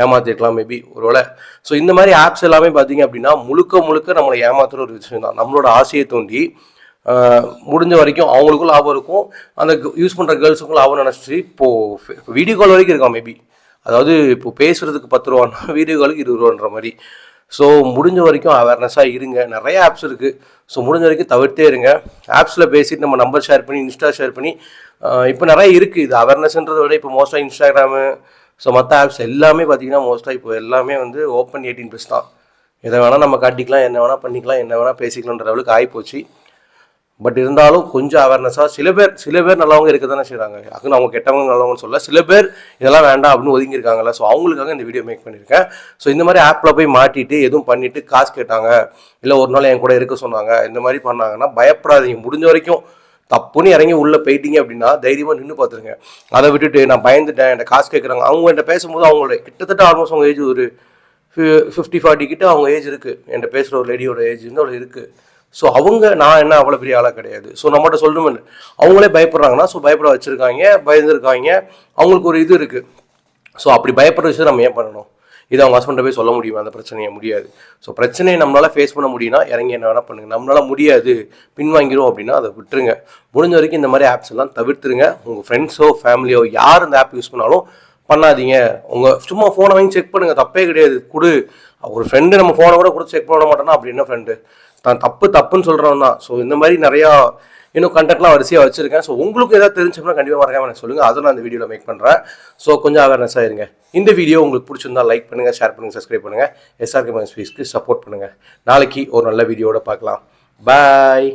ஏமாற்றிருக்கலாம் maybe ஒருவேளை. So இந்த மாதிரி ஆப்ஸ் எல்லாமே பார்த்தீங்க அப்படின்னா முழுக்க நம்மளை ஏமாத்துற ஒரு விஷயம் தான். நம்மளோட ஆசையை தோண்டி முடிஞ்ச வரைக்கும் அவங்களுக்கும் லாபம் இருக்கும், அந்த யூஸ் பண்ணுற கேர்ள்ஸுக்கும் லாபம் நினச்சிட்டு இப்போது வீடியோ கால் வரைக்கும் இருக்கான் மேபி. அதாவது இப்போ பேசுகிறதுக்கு 10 ரூபான்னா வீடியோ காலுக்கு 20 ரூபான்ற மாதிரி. ஸோ முடிஞ்ச வரைக்கும் அவேர்னஸாக இருங்க. நிறைய ஆப்ஸ் இருக்குது. ஸோ முடிஞ்ச வரைக்கும் தவிர்த்தே இருங்க. ஆப்ஸில் பேசிட்டு நம்ம நம்பர் ஷேர் பண்ணி இன்ஸ்டா ஷேர் பண்ணி இப்போ நிறைய இருக்குது. இது அவேர்னஸ்ன்றதை விட இப்போ மோஸ்ட்டாக இன்ஸ்டாகிராமு, ஸோ மற்ற ஆப்ஸ் எல்லாமே பார்த்தீங்கன்னா மோஸ்ட்டாக இப்போ எல்லாமே வந்து ஓப்பன் 18+ தான். எதை வேணால் நம்ம காட்டிக்கலாம், என்ன வேணால் பண்ணிக்கலாம், என்ன வேணால் பேசிக்கலான்ற அளவுக்கு ஆகிப்போச்சு. பட் இருந்தாலும் கொஞ்சம் அவேர்னஸாக சில பேர் நல்லவங்க இருக்க தானே செய்கிறாங்க. அதுன்னு அவங்க கெட்டவங்க நல்லவங்கன்னு சொல்ல, சில பேர் இதெல்லாம் வேண்டாம் அப்படின்னு ஒதுங்கியிருக்காங்கல்ல. ஸோ அவங்களுக்காக இந்த வீடியோ மேக் பண்ணியிருக்கேன். ஸோ இந்த மாதிரி ஆப்பில் போய் மாட்டிட்டு எதுவும் பண்ணிவிட்டு காசு கேட்டாங்க, இல்லை ஒரு நாள் என் கூட இருக்க சொன்னாங்க, இந்த மாதிரி பண்ணாங்கன்னா பயப்படாதீங்க. முடிஞ்ச வரைக்கும் தப்புன்னு இறங்கி உள்ளே போயிட்டீங்க அப்படின்னா தைரியமாக நின்று பார்த்துருங்க. அதை விட்டுட்டு நான் பயந்துட்டேன், என்கிட்ட காசு கேட்குறாங்க, அவங்க என்கிட்ட பேசும்போது அவங்களோட கிட்டத்தட்ட ஆல்மோஸ்ட் அவங்க ஏஜ் ஒரு 50-40 கிட்ட அவங்க ஏஜ் இருக்குது. என்கிட்ட பேசுகிற ஒரு லேடியோட ஏஜ் வந்து அவ்வளோ இருக்குது. ஸோ அவங்க நான் என்ன அவ்வளோ பெரிய ஆளாக கிடையாது. ஸோ நம்மகிட்ட சொல்லணும்னு அவங்களே பயப்படுறாங்கன்னா, ஸோ பயப்பட வச்சுருக்காங்க, பயந்துருக்காங்க, அவங்களுக்கு ஒரு இது இருக்குது. ஸோ அப்படி பயப்படுற விஷயம் நம்ம ஏன் பண்ணணும்? இது அவங்க ஹஸ்பண்டை போய் சொல்ல முடியுமா? அந்த பிரச்சனையை முடியாது. ஸோ பிரச்சனையை நம்மளால் ஃபேஸ் பண்ண முடியும்னா இறங்கி என்ன வேணால் பண்ணுங்கள். நம்மளால் முடியாது, பின்வாங்கிடும் அப்படின்னா அதை விட்டுருங்க. முடிஞ்ச வரைக்கும் இந்த மாதிரி ஆப்ஸ் எல்லாம் தவிர்த்துருங்க. உங்கள் ஃப்ரெண்ட்ஸோ ஃபேமிலியோ யார் இந்த ஆப் யூஸ் பண்ணாலும் பண்ணாதீங்க. உங்கள் சும்மா ஃபோனை வாங்கி செக் பண்ணுங்கள், தப்பே கிடையாது. ஒரு ஃப்ரெண்டு நம்ம ஃபோனை கூட கொடுத்து செக் பண்ண மாட்டோம்னா அப்படி என்ன ஃப்ரெண்டு? தான் தப்புன்னு சொல்கிறவன் தான். ஸோ இந்த மாதிரி நிறையா இன்னும் கண்டென்ட்லாம் வரிசையாக வச்சுருக்கேன். ஸோ உங்களுக்கு ஏதாவது தெரிஞ்சுன்னா கண்டிப்பாக மறக்காமல் எனக்கு சொல்லுங்கள். அதை நான் இந்த வீடியோவில் மேக் பண்ணுறேன். ஸோ கொஞ்சம் அவேர்னஸாக இருங்க. இந்த வீடியோ உங்களுக்கு பிடிச்சிருந்தா லைக் பண்ணுங்கள், ஷேர் பண்ணுங்கள், சப்ஸ்கிரைப் பண்ணுங்கள். SRK Mindspaceக்கு சப்போர்ட் பண்ணுங்கள். நாளைக்கு ஒரு நல்ல வீடியோட பார்க்கலாம். பாய்.